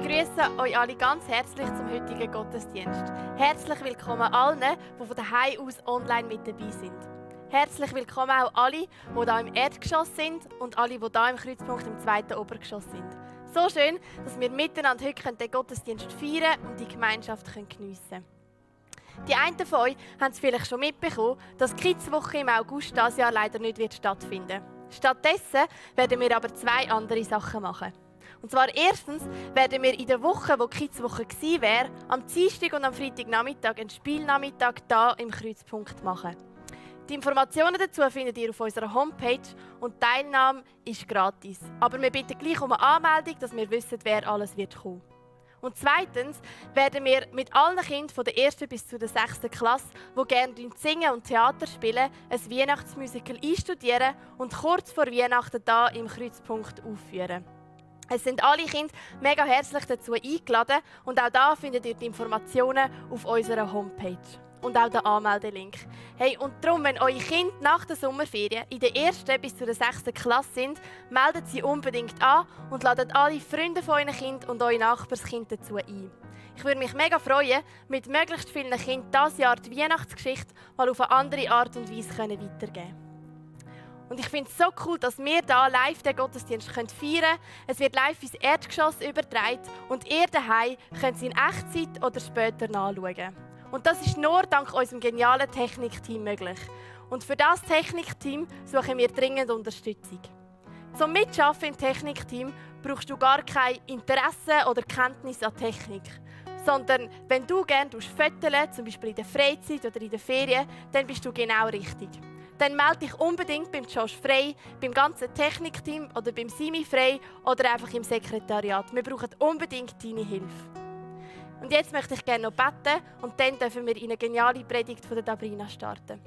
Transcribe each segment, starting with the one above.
begrüße euch alle ganz herzlich zum heutigen Gottesdienst. Herzlich willkommen allen, die von daheim aus online mit dabei sind. Herzlich willkommen auch alle, die hier im Erdgeschoss sind und alle, die hier im Kreuzpunkt im zweiten Obergeschoss sind. So schön, dass wir miteinander heute den Gottesdienst feiern und die Gemeinschaft geniessen können. Die einen von euch haben es vielleicht schon mitbekommen, dass die Kidswoche im August dieses Jahr leider nicht stattfinden wird. Stattdessen werden wir aber zwei andere Sachen machen. Und zwar erstens werden wir in der Woche, wo die Kidswoche gewesen wäre, am Dienstag und am Freitagnachmittag einen Spielnachmittag hier im Kreuzpunkt machen. Die Informationen dazu findet ihr auf unserer Homepage und die Teilnahme ist gratis. Aber wir bitten gleich um eine Anmeldung, dass wir wissen, wer alles wird kommen. Und zweitens werden wir mit allen Kindern von der 1. bis zur 6. Klasse, die gerne singen und Theater spielen, ein Weihnachtsmusical einstudieren und kurz vor Weihnachten hier im Kreuzpunkt aufführen. Es sind alle Kinder mega herzlich dazu eingeladen und auch da findet ihr die Informationen auf unserer Homepage und auch den Anmeldelink. Hey, und darum, wenn eure Kinder nach der Sommerferien in der 1. bis zur 6. Klasse sind, meldet sie unbedingt an und ladet alle Freunde von euren Kindern und eure Nachbarskinder dazu ein. Ich würde mich mega freuen, mit möglichst vielen Kindern dieses Jahr die Weihnachtsgeschichte mal auf eine andere Art und Weise weitergeben können. Und ich finde es so cool, dass wir hier live den Gottesdienst feiern können. Es wird live ins Erdgeschoss übertragen und ihr daheim könnt es in Echtzeit oder später nachschauen. Und das ist nur dank unserem genialen Technikteam möglich. Und für das Technikteam suchen wir dringend Unterstützung. Zum Mitschaffen im Technikteam brauchst du gar kein Interesse oder Kenntnis an Technik. Sondern wenn du gerne fotografieren, zum Beispiel in der Freizeit oder in den Ferien, dann bist du genau richtig. Dann melde dich unbedingt beim Josh Frey, beim ganzen Technikteam oder beim Simi Frey oder einfach im Sekretariat. Wir brauchen unbedingt deine Hilfe. Und jetzt möchte ich gerne noch beten und dann dürfen wir in eine geniale Predigt von der Dabrina starten.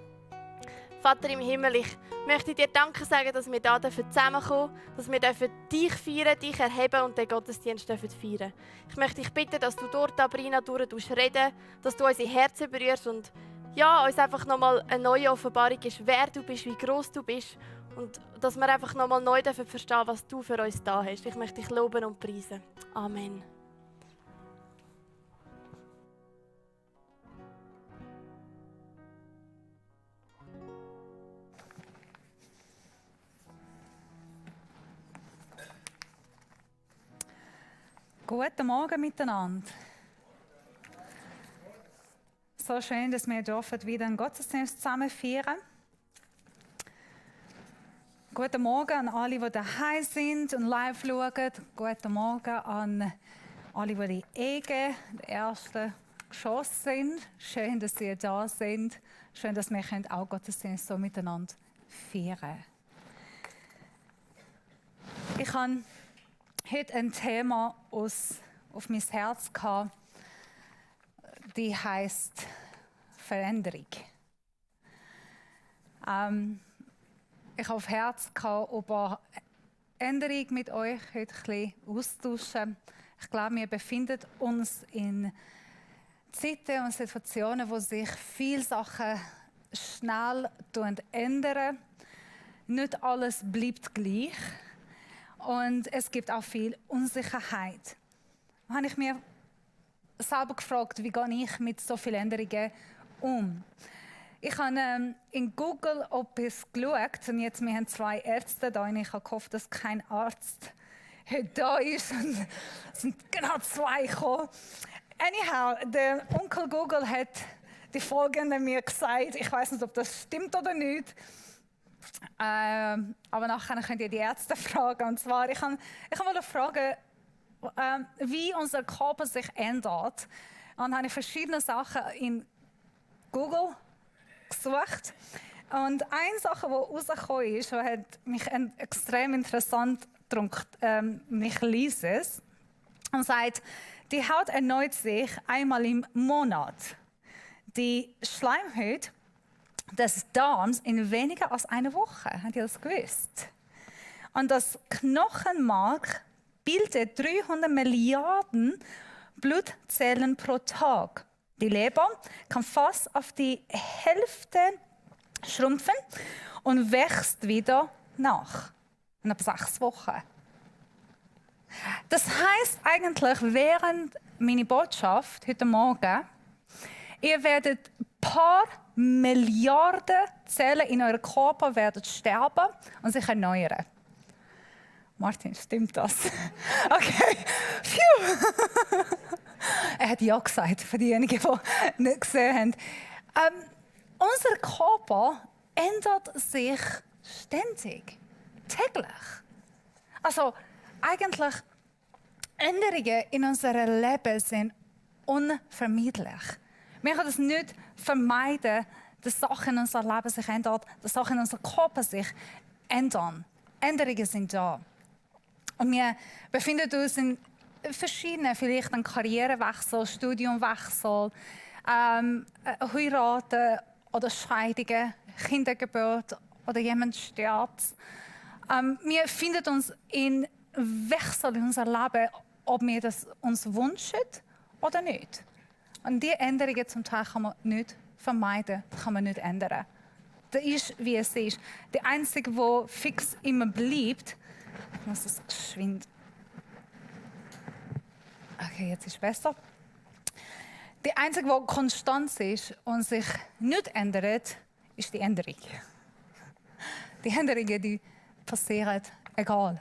Vater im Himmel, ich möchte dir Danke sagen, dass wir hier zusammenkommen dürfen, dass wir dich feiern, dich erheben und den Gottesdienst feiern dürfen. Ich möchte dich bitten, dass du durch Dabrina reden, dass du unsere Herzen berührst und ja, uns einfach nochmal eine neue Offenbarung ist, wer du bist, wie gross du bist und dass wir einfach nochmal neu verstehen, was du für uns da hast. Ich möchte dich loben und preisen. Amen. Guten Morgen miteinander. So schön, dass wir wieder einen Gottesdienst zusammen feiern. Guten Morgen an alle, die daheim sind und live schauen. Guten Morgen an alle, die in Ege, im ersten Geschoss sind. Schön, dass Sie da sind. Schön, dass wir auch Gottesdienst so miteinander feiern. Ich habe heute ein Thema auf mein Herz gehabt, die heisst Veränderung. Ich habe auf Herz gehabt, über Änderung mit euch heute ein bisschen austauschen. Ich glaube, wir befinden uns in Zeiten und Situationen, wo sich viele Sachen schnell ändern. Nicht alles bleibt gleich. Und es gibt auch viel Unsicherheit. Da habe ich mir selber gefragt, wie gehe ich mit so vielen Änderungen um? Ich habe in Google etwas geschaut und jetzt, wir haben 2 Ärzte da und ich habe gehofft, dass kein Arzt heute da ist. Und es sind genau 2 gekommen. Anyhow, der Onkel Google hat die Folgende mir gesagt. Ich weiß nicht, ob das stimmt oder nicht. Aber nachher könnt ihr die Ärzte fragen. Und zwar, ich wollte fragen, wie unser Körper sich ändert. Und habe ich verschiedene Sachen in Google gesucht. Und eine Sache, die rausgekommen ist, die hat mich extrem interessant gedrückt, ich lese es, und sagt, die Haut erneuert sich einmal im Monat. Die Schleimhaut des Darms in weniger als einer Woche. Habt ihr das gewusst? Und das Knochenmark bildet 300 Milliarden Blutzellen pro Tag. Die Leber kann fast auf die Hälfte schrumpfen und wächst wieder nach. Nach 6 Wochen. Das heisst eigentlich, während meiner Botschaft heute Morgen, ihr werdet ein paar Milliarden Zellen in eurem Körper werden sterben und sich erneuern. Martin, stimmt das? Okay. Phew. Er hat ja gesagt, für diejenigen, die nicht gesehen haben. Unser Körper ändert sich ständig, täglich. Also eigentlich Änderungen in unserem Leben sind unvermeidlich. Wir können es nicht vermeiden, dass Sachen in unserem Leben sich ändern, dass Sachen in unserem Körper sich ändern. Änderungen sind da. Und wir befinden uns in verschiedenen, vielleicht ein Karrierewechsel, Studiumwechsel, Heiraten oder Scheidungen, Kindergeburt oder jemand stirbt. Wir befinden uns in Wechsel in unserem Leben, ob wir das uns wünschen oder nicht. Und diese Änderungen zum Teil kann man nicht vermeiden, kann man nicht ändern. Das ist, wie es ist. Der Einzige, der fix immer bleibt, ich muss es geschwind. Okay, jetzt ist es besser. Der Einzige, der konstant ist und sich nicht ändert, ist die Änderung. Die Änderungen, die passieren, egal.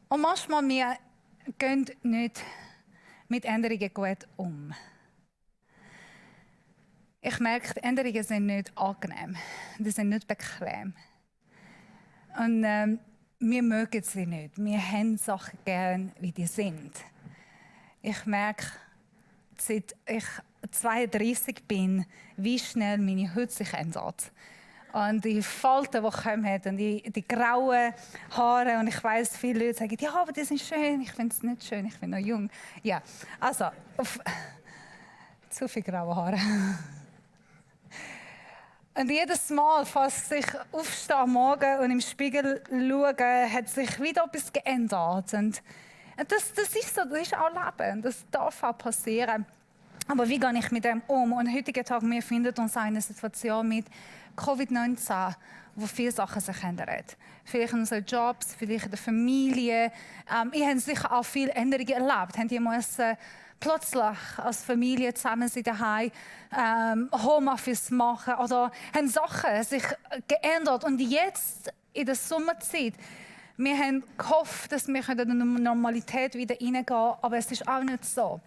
Und manchmal wir gehen nicht mit Änderungen gut um. Ich merke, die Änderungen sind nicht angenehm, die sind nicht bequem. Und wir mögen sie nicht. Wir haben Sachen gern, wie die sind. Ich merke, seit ich 32 bin, wie schnell meine Haut sich ändert. Und die Falten, die kommen, und die grauen Haare. Und ich weiss, viele Leute sagen, ja, aber die sind schön. Ich finde es nicht schön, ich bin noch jung. Ja, also, zu viele graue Haare. Und jedes Mal, falls ich aufstehe am Morgen und im Spiegel schaue, hat sich wieder etwas geändert. Und das ist so, das ist auch Leben. Das darf auch passieren. Aber wie gehe ich mit dem um? Und heutigen Tag, wir finden uns in einer Situation mit Covid-19, wo viele Sachen sich ändern. Vielleicht in unseren Jobs, vielleicht in der Familie. Ihr habt sicher auch viele Änderungen erlebt. Habt ihr müssen plötzlich als Familie zusammen sein daheim, Homeoffice machen oder haben Sachen sich geändert. Und jetzt in der Sommerzeit, wir haben gehofft, dass wir in die Normalität wieder reingehen, aber es ist auch nicht so.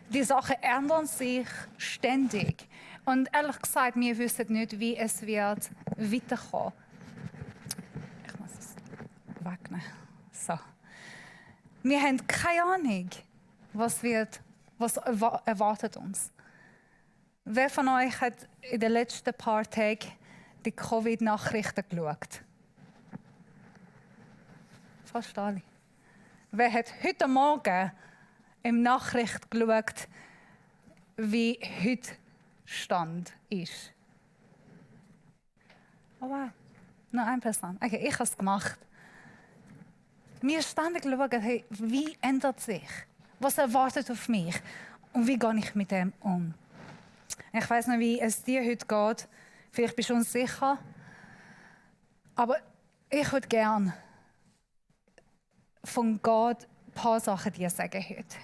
Die Sachen ändern sich ständig. Und ehrlich gesagt, wir wissen nicht, wie es wird weiterkommen. Ich muss es wegnehmen. So. Wir haben keine Ahnung, was erwartet uns. Wer von euch hat in den letzten paar Tagen die Covid-Nachrichten geschaut? Fast alle. Wer hat heute Morgen im Nachricht geschaut, wie heute Stand ist? Oh wow, nur eine Person. Okay, ich habe es gemacht. Wir ständig schauen, hey, wie ändert sich? Was erwartet auf mich? Und wie gehe ich mit dem um? Ich weiss nicht, wie es dir heute geht. Vielleicht bist du unsicher. Aber ich würde gerne von Gott ein paar Sachen dir sagen heute.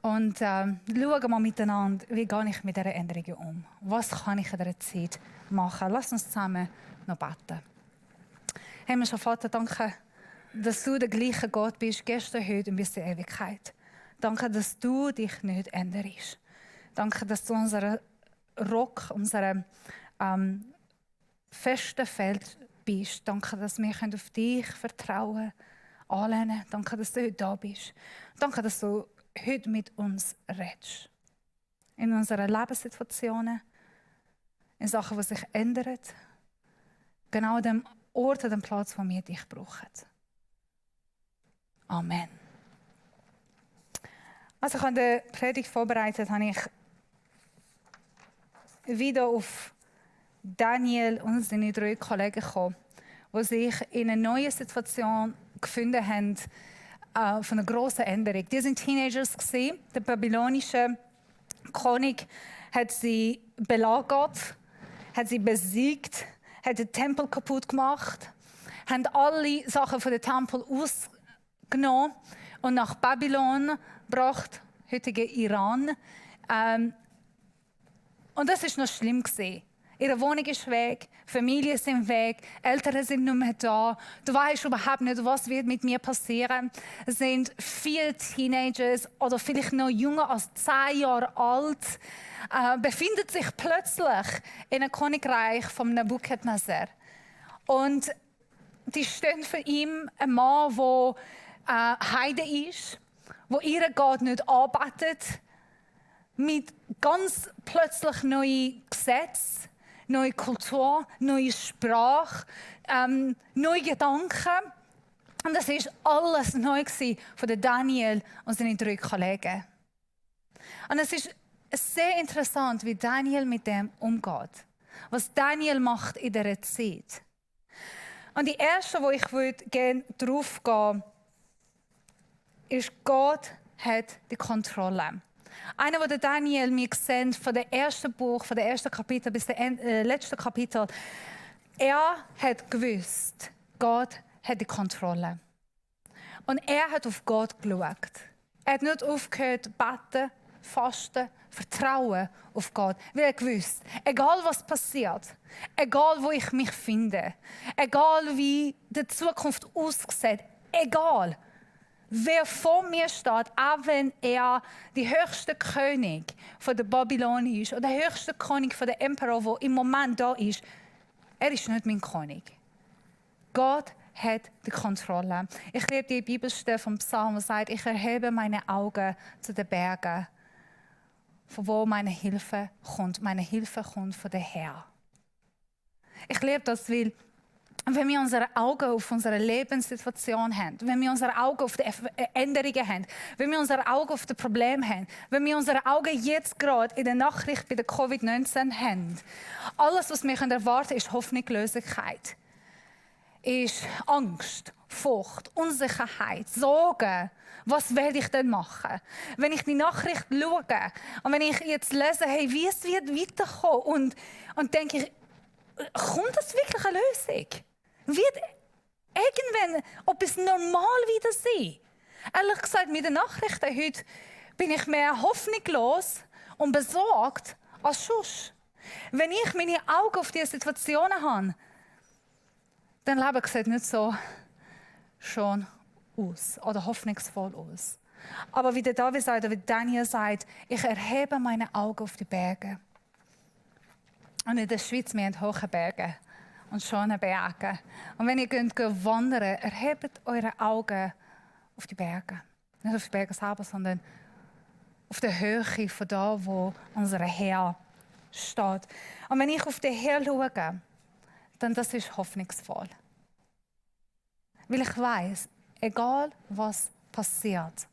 Und schauen wir miteinander, wie gehe ich mit dieser Änderung um? Was kann ich in dieser Zeit machen? Lass uns zusammen noch beten. Himmlischer Vater, danke, dass du der gleiche Gott bist, gestern, heute und bis in Ewigkeit. Danke, dass du dich nicht änderst. Danke, dass du unser Rock, unser festen Feld bist. Danke, dass wir auf dich vertrauen können, anlehnen. Danke, dass du heute da bist. Danke, dass du heute mit uns redest. In unseren Lebenssituationen, in Sachen, die sich ändern. Genau an dem Ort, an dem Platz, wo wir dich brauchen. Amen. Als ich an die Predigt vorbereitet habe, ich wieder auf Daniel und seine 3 Kollegen gekommen, die sich in einer neuen Situation gefunden haben, von einer grossen Änderung. Die waren Teenagers. Der babylonische König hat sie belagert, hat sie besiegt, hat den Tempel kaputt gemacht, haben alle Sachen von dem Tempel ausgenommen und nach Babylon gebracht, heutige Iran. Und das ist noch schlimm gewesen. Ihre Wohnung ist weg, Familien sind weg, Eltern sind nicht mehr da. Du weißt überhaupt nicht, was wird mit mir passieren. Es sind viele Teenagers oder vielleicht noch jünger als 10 Jahre alt, befinden sich plötzlich in einem Königreich von Nebukadnezar. Und die stehen für ihn ein Mann, der Heide ist, der ihren Gott nicht arbeitet, mit ganz plötzlich neuen Gesetzen, neue Kultur, neue Sprache, neue Gedanken. Und das war alles neu von Daniel und seinen 3 Kollegen. Und es ist sehr interessant, wie Daniel mit dem umgeht. Was Daniel macht in dieser Zeit. Und die erste, wo ich gerne drauf gehen ist, Gott hat die Kontrolle. Einer, der Daniel mir gesehen von dem ersten Buch, von dem ersten Kapitel bis zum letzten Kapitel, er hat gewusst, Gott hat die Kontrolle. Und er hat auf Gott geschaut. Er hat nicht aufgehört zu beten, fasten, vertrauen auf Gott. Weil er gewusst, egal was passiert, egal wo ich mich finde, egal wie die Zukunft aussieht, egal wer vor mir steht, auch wenn er der höchste König von der Babylon ist oder der höchste König von der Emperor, der im Moment da ist, er ist nicht mein König. Gott hat die Kontrolle. Ich liebe die Bibelstelle vom Psalm, die sagt, ich erhebe meine Augen zu den Bergen, von wo meine Hilfe kommt. Meine Hilfe kommt von der Herr. Ich liebe das, weil wenn wir unsere Augen auf unsere Lebenssituation haben, wenn wir unsere Augen auf die Änderungen haben, wenn wir unsere Augen auf die Probleme haben, wenn wir unsere Augen jetzt gerade in der Nachricht bei der Covid-19 haben, alles, was wir erwarten können, ist Hoffnungslosigkeit, ist Angst, Furcht, Unsicherheit, Sorgen. Was werde ich denn machen? Wenn ich die Nachricht schaue und wenn ich jetzt lese, hey, wie es wird weiterkommen und denke ich, kommt das wirklich eine Lösung? Wird irgendwann etwas normal wieder sein? Ehrlich gesagt, mit den Nachrichten heute bin ich mehr hoffnungslos und besorgt als sonst. Wenn ich meine Augen auf diese Situationen habe, dann Leben sieht nicht so schon aus oder hoffnungsvoll aus. Aber wie der David sagt, oder wie Daniel sagt, ich erhebe meine Augen auf die Berge. Und in der Schweiz, wir haben hohe Berge und schöne Berge. Und wenn ihr geht wandern, erhebt eure Augen auf die Berge. Nicht auf die Berge selber, sondern auf der Höhe von da, wo unser Herr steht. Und wenn ich auf den Herr schaue, dann das ist hoffnungsvoll. Weil ich weiß, egal was passiert,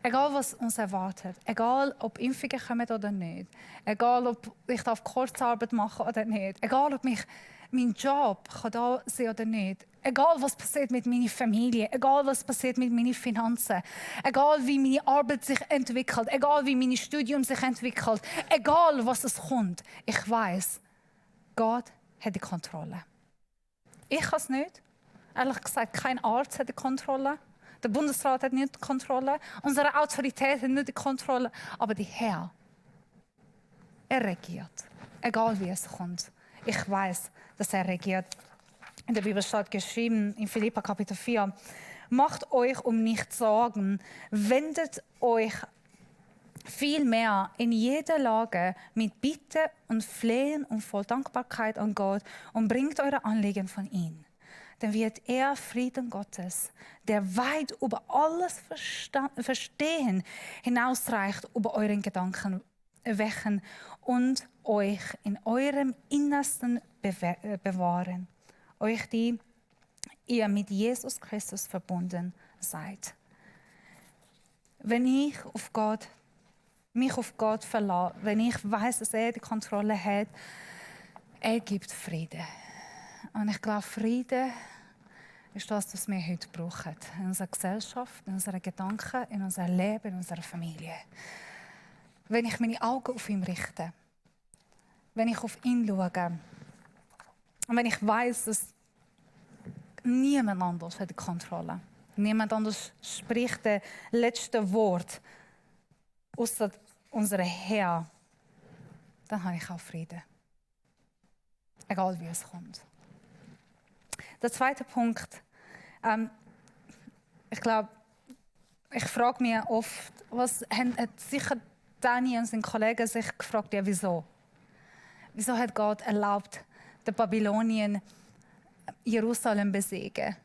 egal was uns erwartet, egal ob Impfungen kommen oder nicht, egal ob ich Kurzarbeit machen oder nicht, egal ob mein Job da sein oder nicht, egal was passiert mit meiner Familie, egal was passiert mit meinen Finanzen, egal wie meine Arbeit sich entwickelt, egal wie mein Studium sich entwickelt, egal was es kommt, ich weiß, Gott hat die Kontrolle. Ich habe es nicht. Ehrlich gesagt, kein Arzt hat die Kontrolle. Der Bundesrat hat nicht die Kontrolle. Unsere Autorität hat nicht die Kontrolle. Aber der Herr, er regiert. Egal wie es kommt. Ich weiß, dass er regiert. In der Bibel steht geschrieben, in Philipper Kapitel 4, macht euch um nichts Sorgen, wendet euch vielmehr in jeder Lage mit Bitte und Flehen und voll Dankbarkeit an Gott und bringt eure Anliegen von ihm. Dann wird er Frieden Gottes, der weit über alles Verstehen hinausreicht, über euren Gedanken wecken und euch in eurem Innersten bewahren. Euch, die ihr mit Jesus Christus verbunden seid. Wenn ich mich auf Gott verlasse, wenn ich weiß, dass er die Kontrolle hat, er gibt Frieden. Und ich glaube, Frieden ist das, was wir heute brauchen. In unserer Gesellschaft, in unseren Gedanken, in unserem Leben, in unserer Familie. Wenn ich meine Augen auf ihn richte, wenn ich auf ihn schaue und wenn ich weiß, dass niemand anders hat die Kontrolle. Niemand anders spricht das letzte Wort, außer unser Herr. Dann habe ich auch Frieden. Egal wie es kommt. Der zweite Punkt. Ich glaube, ich frage mich oft, was hat sicher Dani und seine Kollegen sich gefragt, ja, wieso? Wieso hat Gott erlaubt, den Babylonien Jerusalem besiegen?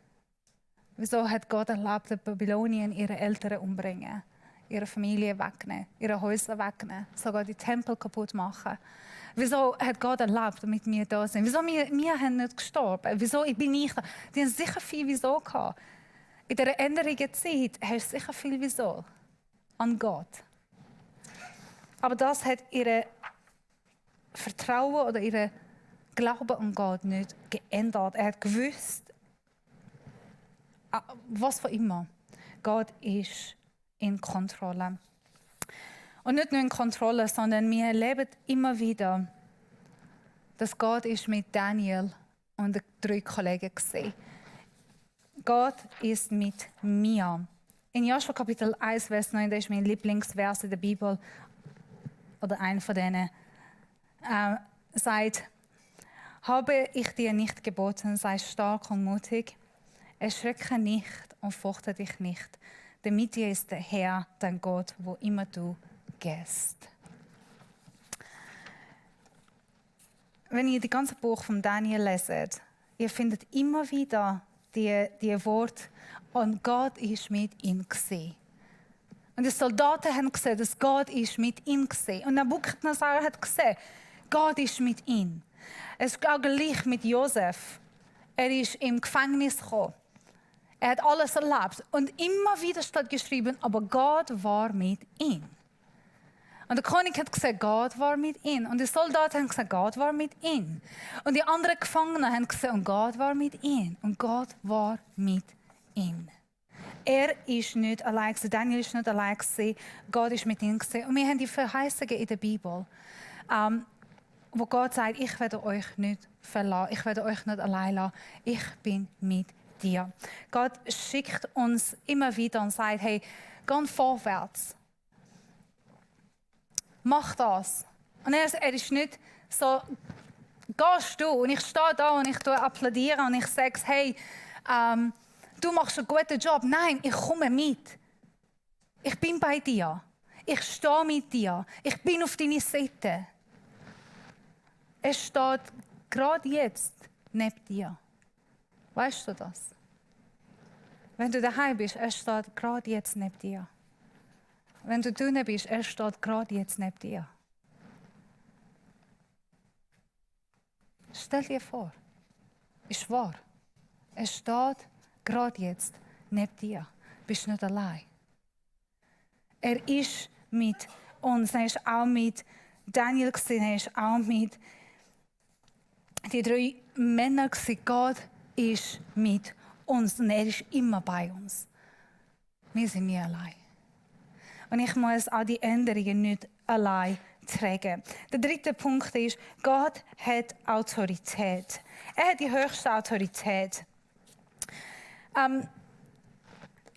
Wieso hat Gott erlaubt, den Babylonien ihre Eltern umbringen, ihre Familie wegnehmen, ihre Häuser wegnehmen, sogar die Tempel kaputt machen? Wieso hat Gott erlaubt, damit wir da sind? Wieso wir haben nicht gestorben? Wieso bin ich da? Die haben sicher viel Wieso gehabt. In dieser änderlichen Zeit hast du sicher viel Wieso an Gott. Aber das hat ihre Vertrauen oder ihre Glauben an Gott nicht geändert. Er hat gewusst, was für immer. Gott ist in Kontrolle. Und nicht nur in Kontrolle, sondern wir erleben immer wieder, dass Gott ist mit Daniel und den 3 Kollegen war. Gott ist mit mir. In Joshua Kapitel 1, Vers 9, das ist mein Lieblingsvers in der Bibel, oder einer von denen, sagt, habe ich dir nicht geboten, sei stark und mutig, erschrecke nicht und fürchte dich nicht, denn mit dir ist der Herr, dein Gott, wo immer du gehst. Wenn ihr das ganze Buch von Daniel leset, ihr findet immer wieder die Worte, und Gott ist mit ihm gesehen. Und die Soldaten haben gesehen, dass Gott ist mit ihm gesehen. Und Nebukadnezar hat gesehen, Gott ist mit ihm. Es ist auch gleich mit Josef. Er ist im Gefängnis gekommen. Er hat alles erlebt. Und immer wieder steht geschrieben, aber Gott war mit ihm. Und der König hat gesagt, Gott war mit ihm. Und die Soldaten haben gesagt, Gott war mit ihm. Und die anderen Gefangenen haben gesagt, und Gott war mit ihm. Und Gott war mit ihm. Er ist nicht allein gewesen. Daniel ist nicht allein gewesen. Gott ist mit ihm gewesen. Und wir haben die Verheißungen in der Bibel, wo Gott sagt, ich werde euch nicht verlassen. Ich werde euch nicht allein lassen. Ich bin mit dir. Gott schickt uns immer wieder und sagt, hey, geh vorwärts. Mach das. Und er ist nicht so, gehst du und ich stehe da und ich applaudiere und ich sage, hey, du machst einen guten Job. Nein, ich komme mit. Ich bin bei dir. Ich stehe mit dir. Ich bin auf deiner Seite. Es steht gerade jetzt neben dir. Weißt du das? Wenn du daheim bist, er steht gerade jetzt neben dir. Wenn du drinnen bist, er steht gerade jetzt neben dir. Stell dir vor, ist wahr. Er steht gerade jetzt neben dir. Du bist nicht allein. Er ist mit uns. Er ist auch mit Daniel gewesen. Er ist auch mit den 3 Männern gewesen. Gott ist mit uns und er ist immer bei uns. Wir sind nie allein. Und ich muss auch die Änderungen nicht allein tragen. Der 3. Punkt ist, Gott hat Autorität. Er hat die höchste Autorität.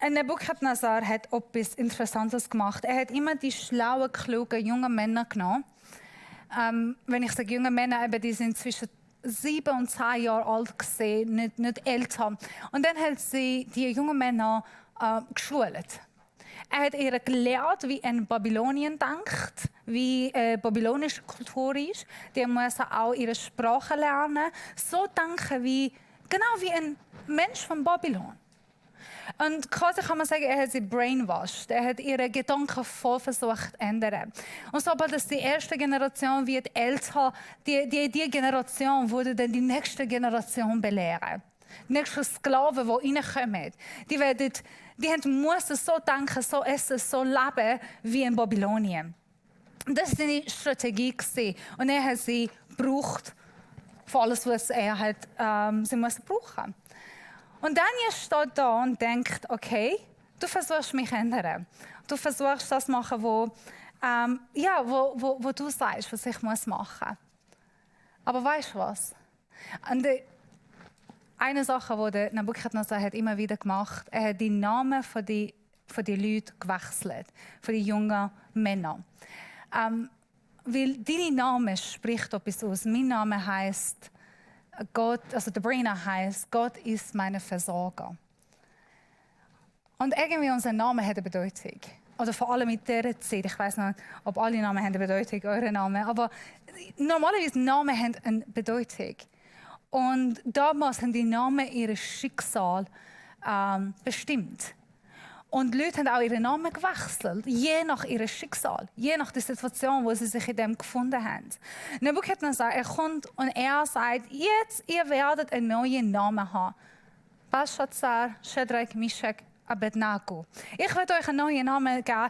Nebukadnezar hat etwas Interessantes gemacht. Er hat immer die schlauen, klugen, jungen Männer genommen. Wenn ich sage junge Männer, eben, die sind zwischen 7 und 10 Jahre alt gesehen, nicht älter. Und dann hat sie die jungen Männer geschult. Er hat ihr gelehrt, wie ein Babylonien denkt, wie babylonische Kultur ist. Die müssen auch ihre Sprache lernen, so denken genau wie ein Mensch von Babylon. Und quasi kann man sagen, er hat sie brainwashed. Er hat ihre Gedanken voll versucht zu ändern. Und sobald es die erste Generation wird älter, die Generation würde dann die nächste Generation belehren. Die nächsten Sklaven, die reinkommen, die müssen so denken, so essen, so leben wie in Babylonien. Das war seine Strategie. Und er hat sie gebraucht für alles, was er hat, sie musste brauchen. Und Daniel steht da und denkt, okay, du versuchst mich zu ändern. Du versuchst das zu machen, wo du sagst, was ich machen muss. Aber weißt du was? Und eine Sache, die Nebukadnezar hat immer wieder gemacht, er hat die Namen von den Leuten gewechselt, von den jungen Männern. Weil deine Name spricht etwas aus. Mein Name heisst Gott, also Debrina heisst, Gott ist mein Versorger. Und irgendwie unser Name hat eine Bedeutung. Oder vor allem in dieser Zeit. Ich weiss nicht, ob alle Namen haben eine Bedeutung, eure Namen. Aber normalerweise Namen haben eine Bedeutung. Und damals haben die Namen ihr Schicksal bestimmt. Und die Leute haben auch ihren Namen gewechselt, je nach ihrem Schicksal, je nach der Situation, wo sie sich in dem gefunden haben. Nebukadnezar, er kommt und er sagt, jetzt, ihr werdet einen neuen Namen haben. Belshazzar, Shadrach, Meshach, Abednego. Ich werde euch einen neuen Namen geben.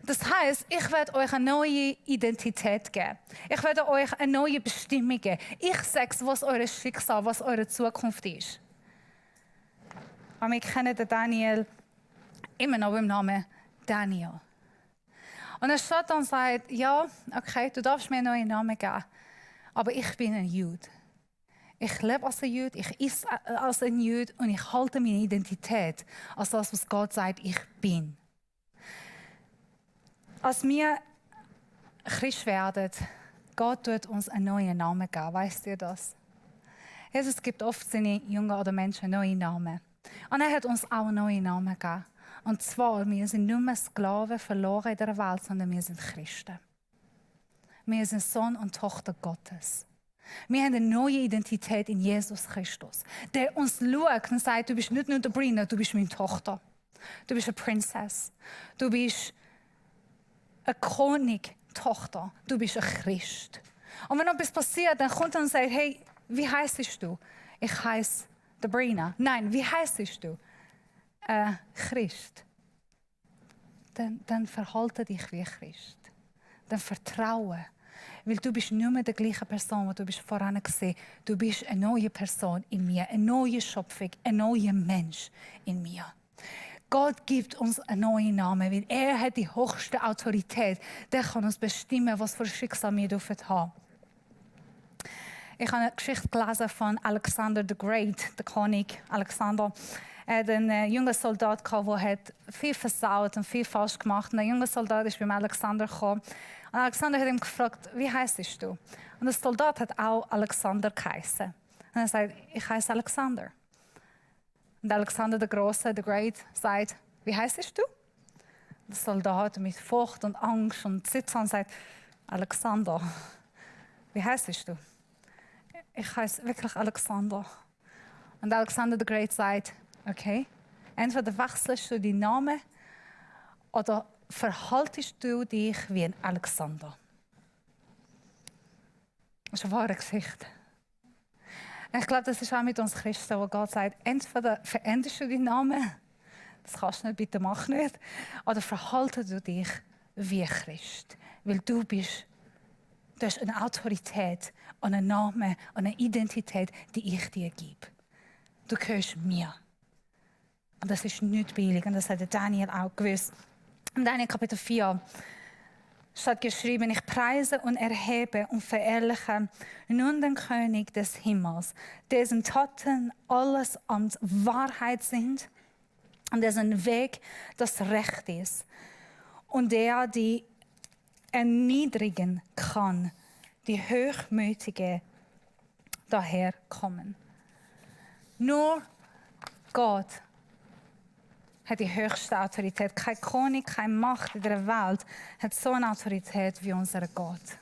Das heisst, ich werde euch eine neue Identität geben. Ich werde euch eine neue Bestimmung geben. Ich sage, was euer Schicksal, was eure Zukunft ist. Aber wir kennen den Daniel immer noch beim Namen Daniel. Und er steht dann und sagt, ja, okay, du darfst mir einen neuen Namen geben, aber ich bin ein Jude. Ich lebe als ein Jude, ich esse als ein Jude und ich halte meine Identität als das, was Gott sagt, ich bin. Als wir Christ werden, Gott tut uns einen neuen Namen geben. Weißt ihr das? Jesus gibt oft seinen Jungen oder Menschen neue Namen. Und er hat uns auch einen neuen Namen gegeben. Und zwar, wir sind nicht mehr Sklaven verloren in der Welt, sondern wir sind Christen. Wir sind Sohn und Tochter Gottes. Wir haben eine neue Identität in Jesus Christus, der uns schaut und sagt, du bist nicht nur Debrina, du bist meine Tochter. Du bist eine Prinzess. Du bist eine Königtochter. Du bist ein Christ. Und wenn etwas passiert, dann kommt er und sagt, hey, wie heisst du? Ich heiße Debrina. Nein, wie heisst du? Christ. Dann verhalte dich wie Christ. Dann vertraue. Weil du bist nicht mehr die gleiche Person, die du bist voran gesehen. Du bist eine neue Person in mir, eine neue Schöpfung, ein neuer Mensch in mir. Gott gibt uns einen neuen Namen, weil er hat die höchste Autorität. Der kann uns bestimmen, was für ein Schicksal wir haben dürfen. Ich habe eine Geschichte gelesen von Alexander the Great, der König Alexander. Er hatte einen jungen Soldat, der viel versaut und viel falsch gemacht hat. Und der junge Soldat ist beim Alexander gekommen. Und Alexander hat ihn gefragt, wie heisst du? Und der Soldat hat auch Alexander geheißen. Und er sagt, ich heiße Alexander. Und Alexander der Große, der Great, sagt, wie heisst du? Der Soldat mit Furcht und Angst und Zittern sagt, Alexander, wie heisst du? Ich heiße wirklich Alexander. Und Alexander der Great sagt, okay, entweder wechselst du deinen Namen oder verhaltest du dich wie ein Alexander. Das ist eine wahre Geschichte. Ich glaube, das ist auch mit uns Christen, wo Gott sagt, entweder veränderst du deinen Namen, das kannst du nicht, bitte mach nicht, oder verhalte du dich wie Christ, weil du hast eine Autorität und einen Namen und eine Identität, die ich dir gebe. Du gehörst mir. Und das ist nicht billig. Und das hat Daniel auch gewusst. In Daniel Kapitel 4 steht geschrieben, ich preise und erhebe und verherrliche nun den König des Himmels, dessen Taten alles an Wahrheit sind und dessen Weg das Recht ist und der die erniedrigen kann, die Hochmütige daherkommen. Nur Gott hat die höchste Autorität. Kein König, keine Macht in der Welt hat so eine Autorität wie unser Gott.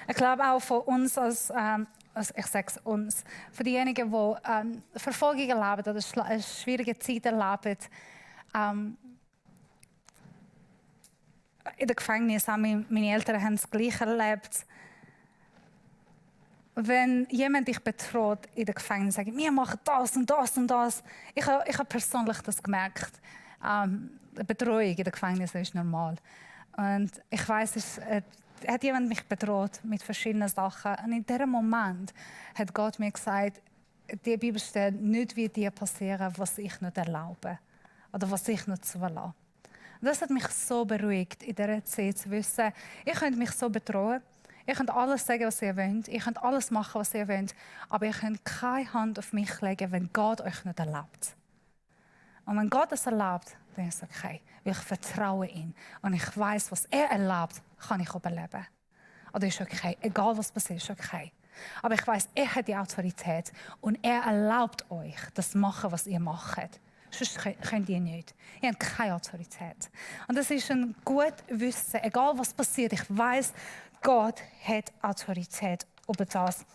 Ich glaube auch für uns ich sage es uns, für diejenigen, die Verfolgung erleben oder schwierige Zeiten erleben, in der Gefängnis haben meine Eltern haben das Gleiche erlebt. Wenn jemand dich bedroht in der Gefängnis, sagt, wir machen das und das und das. Ich habe persönlich das gemerkt. Bedrohung in der Gefängnis ist normal. Und ich weiss, hat jemand mich bedroht mit verschiedenen Sachen. Und in diesem Moment hat Gott mir gesagt, die Bibelstelle nicht wird dir passieren, was ich nicht erlaube. Oder was ich nicht zulasse. Und das hat mich so beruhigt, in dieser Zeit zu wissen, ich könnte mich so bedrohen. Ihr könnt alles sagen, was ihr wollt. Ihr könnt alles machen, was ihr wollt. Aber ihr könnt keine Hand auf mich legen, wenn Gott euch nicht erlaubt. Und wenn Gott es erlaubt, dann ist es okay. Weil ich vertraue ihm. Und ich weiß, was er erlaubt, kann ich überleben. Oder ist okay. Egal was passiert, ist okay. Aber ich weiß, er hat die Autorität. Und er erlaubt euch, das zu machen, was ihr macht. Sonst könnt ihr nicht. Ihr habt keine Autorität. Und das ist ein gutes Wissen. Egal was passiert, ich weiß, Gott hat Autorität über das.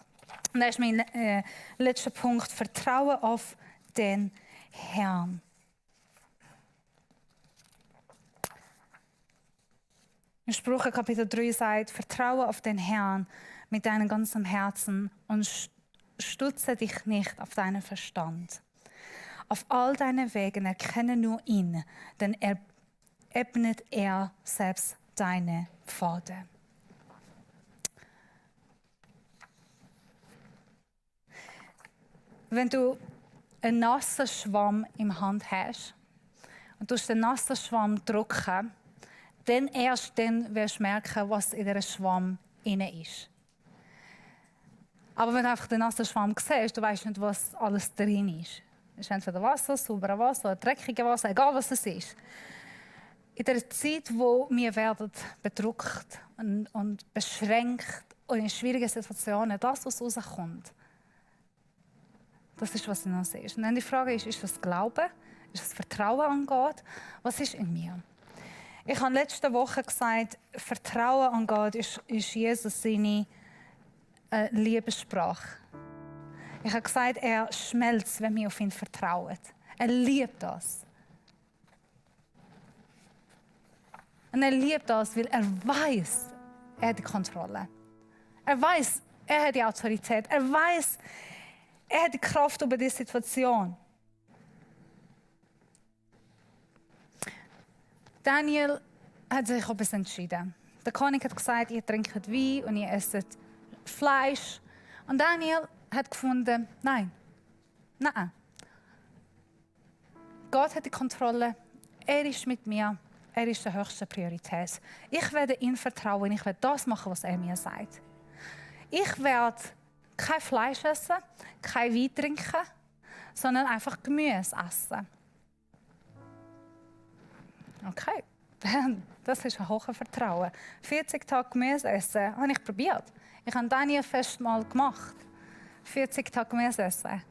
Und das ist mein letzter Punkt. Vertrauen auf den Herrn. In Sprüche Kapitel 3 sagt, vertraue auf den Herrn mit deinem ganzen Herzen und stütze dich nicht auf deinen Verstand. Auf all deinen Wegen erkenne nur ihn, denn er ebnet er selbst deine Pfade. Wenn du einen nassen Schwamm im Hand hast und du den nassen Schwamm drücken, dann erst dann wirst du merken, was in diesem Schwamm inne ist. Aber wenn du einfach den nassen Schwamm siehst, du weißt nicht, was alles drin ist. Es ist entweder Wasser, sauberes Wasser, dreckiges Wasser, egal was es ist. In der Zeit, wo wir werden bedrückt und beschränkt und in schwierigen Situationen, das, was rauskommt, das ist, was in uns ist. Und dann die Frage ist das Glauben? Ist das Vertrauen an Gott? Was ist in mir? Ich habe letzte Woche gesagt, Vertrauen an Gott ist Jesus seine Liebessprache. Ich habe gesagt, er schmelzt, wenn wir auf ihn vertrauen. Er liebt das. Und er liebt das, weil er weiß, er hat die Kontrolle. Er weiß, er hat die Autorität. Er weiß, er hat die Kraft über die Situation. Daniel hat sich etwas entschieden. Der König hat gesagt, ihr trinkt Wein und ihr esst Fleisch. Und Daniel hat gefunden, nein. Gott hat die Kontrolle. Er ist mit mir. Er ist die höchste Priorität. Ich werde ihm vertrauen. Ich werde das machen, was er mir sagt. Ich werde kein Fleisch essen, kein Wein trinken, sondern einfach Gemüse essen. Okay, das ist ein hohes Vertrauen. 40 Tage Gemüse essen, habe ich probiert. Ich habe Daniel fest mal gemacht. 40 Tage Gemüse essen.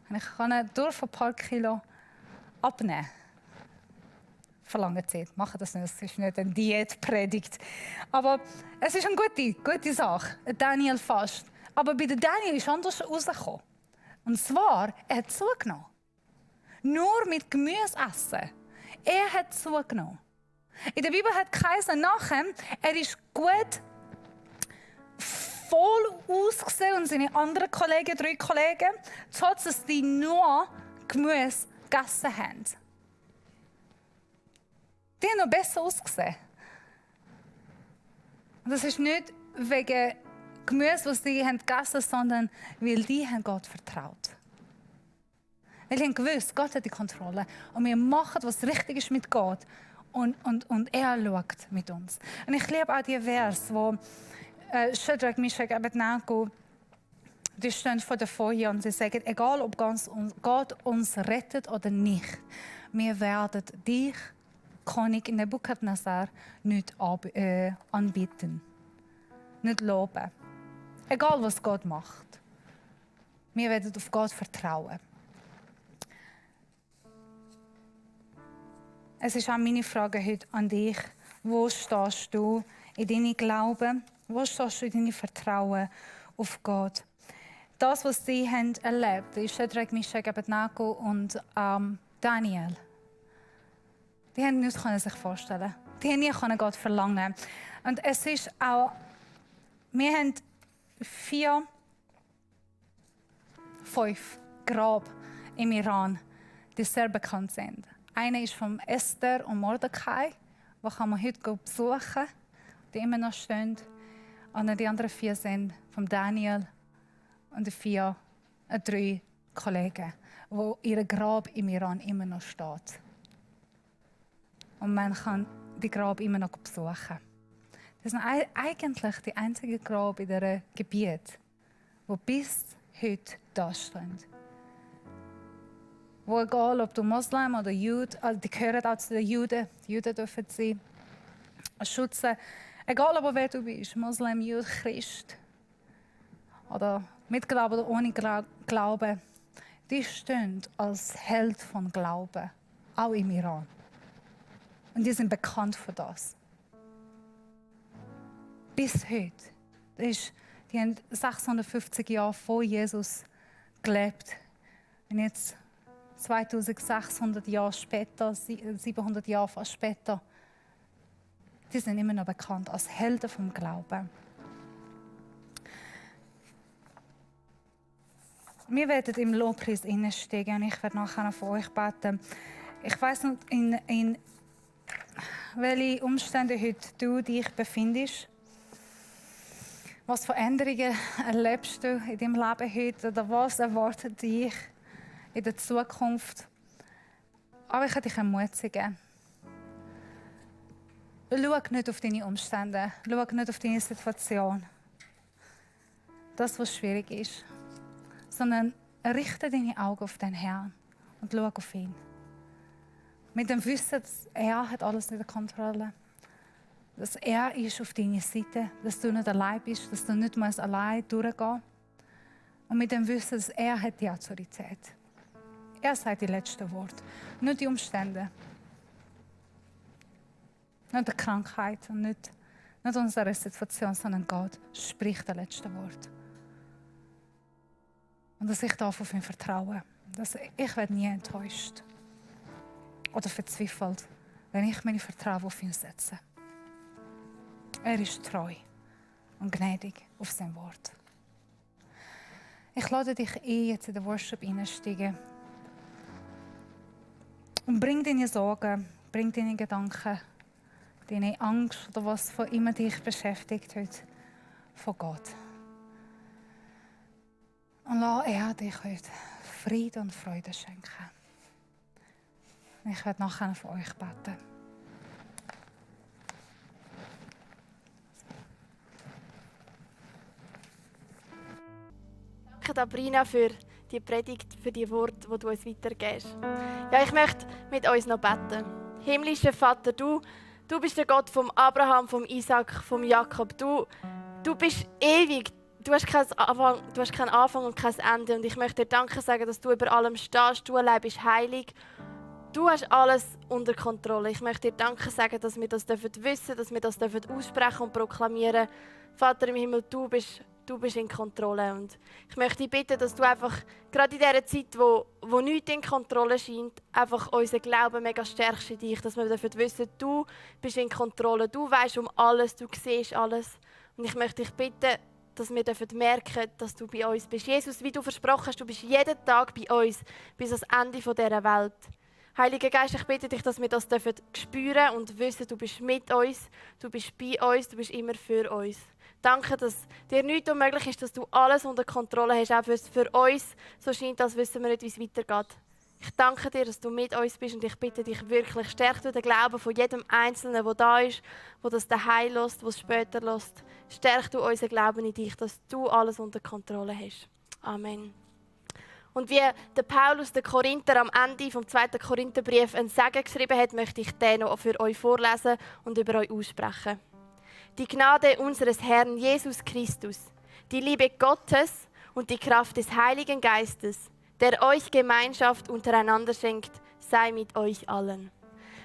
Und ich kann durch ein paar Kilo abnehmen. Für lange Zeit. Machen das nicht, es ist nicht eine Diätpredigt. Aber es ist eine gute Sache. Daniel fast. Aber bei Daniel ist anders rausgekommen. Und zwar, er hat zugenommen. Nur mit Gemüse essen. Er hat zugenommen. In der Bibel hat Kaiser nachher, er ist gut voll ausgesehen und seine anderen Kollegen, 3 Kollegen, trotz dass die nur Gemüse gegessen haben. Die haben noch besser ausgesehen. Und das ist nicht wegen Gemüse, das sie gegessen haben, sondern weil die haben Gott vertraut. Weil sie haben gewusst, Gott hat die Kontrolle. Und wir machen, was richtig ist mit Gott. Und er schaut mit uns. Und ich liebe auch die Vers, wo Shadrach, Meshach, Abednego, die stehen vor der Feuer und sie sagen, egal ob Gott uns rettet oder nicht, wir werden dich, König Nebukadnezar, nicht anbieten, nicht loben. Egal was Gott macht. Wir werden auf Gott vertrauen. Es ist auch meine Frage heute an dich. Wo stehst du in deinem Glauben? Wo stehst du in deinem Vertrauen auf Gott? Das, was sie haben erlebt, ist Shadrach, Meshach, Abednego und Daniel. Die haben nicht sich vorstellen. Die haben nie Gott verlangen. Und es ist auch, wir haben 5 Grab im Iran, die sehr bekannt sind. Einer ist von Esther und Mordecai, die kann man heute besuchen, die immer noch stehen. Und die anderen 4 sind von Daniel und die 3 Kollegen, wo ihr Grab im Iran immer noch steht. Und man kann die Grab immer noch besuchen. Das sind eigentlich die einzigen Grab in diesem Gebiet, die bis heute da stehen. Wo egal, ob du Moslem oder Jude, also die gehören auch zu den Juden, die Juden dürfen sie schützen. Egal aber wer du bist, Moslem, Jude, Christ oder mit Glauben oder ohne Glauben, die stehen als Held von Glauben, auch im Iran. Und die sind bekannt für das. Bis heute. Die haben 650 Jahre vor Jesus gelebt. Und jetzt 2600 Jahre später, 700 Jahre fast später, die sind immer noch bekannt als Helden vom Glauben. Wir werden im Lobpreis hineinsteigen und ich werde nachher für euch beten. Ich weiss nicht, in welchen Umständen heute du dich befindest. Was Veränderungen erlebst du in deinem Leben heute oder was erwartet dich in der Zukunft? Aber ich kann dich ermutigen. Schau nicht auf deine Umstände, schau nicht auf deine Situation. Das, was schwierig ist. Sondern richte deine Augen auf den Herrn und schau auf ihn. Mit dem Wissen, dass er hat alles in der Kontrolle hat. Dass er ist auf deiner Seite, dass du nicht allein bist, dass du nicht allein durchgehen musst. Und mit dem Wissen, dass er hat die Autorität. Er sagt die letzten Worte, nicht die Umstände. Nicht die Krankheit und nicht unsere Situation, sondern Gott spricht das letzte Wort. Und dass ich darf auf ihn vertrauen. Dass ich werde nie enttäuscht oder verzweifelt, wenn ich meine Vertrauen auf ihn setze. Er ist treu und gnädig auf sein Wort. Ich lade dich ein, jetzt in den Worship hineinsteigen. Und bring deine Sorgen, bring deine Gedanken, deine Angst oder was von immer dich beschäftigt heute, von Gott. Und lass er dich heute Frieden und Freude schenken. Ich werde nachher für euch beten. Danke, Sabrina, für die Predigt, für die Worte, die du uns weitergibst. Ja, ich möchte mit uns noch beten. Himmlischer Vater, du bist der Gott vom Abraham, vom Isaac, vom Jakob. Du bist ewig. Du hast keinen Anfang und kein Ende. Und ich möchte dir Danke sagen, dass du über allem stehst. Du allein bist heilig. Du hast alles unter Kontrolle. Ich möchte dir Danke sagen, dass wir das wissen dürfen, dass wir das aussprechen und proklamieren. Vater im Himmel, du bist in Kontrolle. Und ich möchte dich bitten, dass du einfach, gerade in dieser Zeit, wo nichts in Kontrolle scheint, einfach unseren Glauben mega stärkst in dich. Dass wir wissen, du bist in Kontrolle. Du weißt um alles, du siehst alles. Und ich möchte dich bitten, dass wir merken, dass du bei uns bist. Jesus, wie du versprochen hast, du bist jeden Tag bei uns, bis ans Ende dieser Welt. Heiliger Geist, ich bitte dich, dass wir das spüren und wissen, du bist mit uns, du bist bei uns, du bist immer für uns. Danke, dass dir nichts unmöglich ist, dass du alles unter Kontrolle hast, auch für uns. So scheint, als wissen wir nicht, wie es weitergeht. Ich danke dir, dass du mit uns bist und ich bitte dich wirklich, stärk du den Glauben von jedem Einzelnen, der da ist, der das daheim lässt, der es später lässt. Stärk du unseren Glauben in dich, dass du alles unter Kontrolle hast. Amen. Und wie der Paulus, der Korinther, am Ende vom 2. Korintherbrief einen Segen geschrieben hat, möchte ich den noch für euch vorlesen und über euch aussprechen. Die Gnade unseres Herrn Jesus Christus, die Liebe Gottes und die Kraft des Heiligen Geistes, der euch Gemeinschaft untereinander schenkt, sei mit euch allen.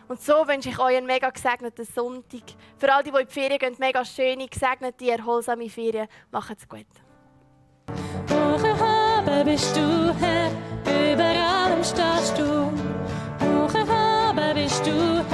Und so wünsche ich euch einen mega gesegneten Sonntag. Für all die in die Ferien gehen, mega schöne, gesegnete, erholsame Ferien. Macht's gut. Hoch bist du, Herr, über allem stehst du. Hoch bist du,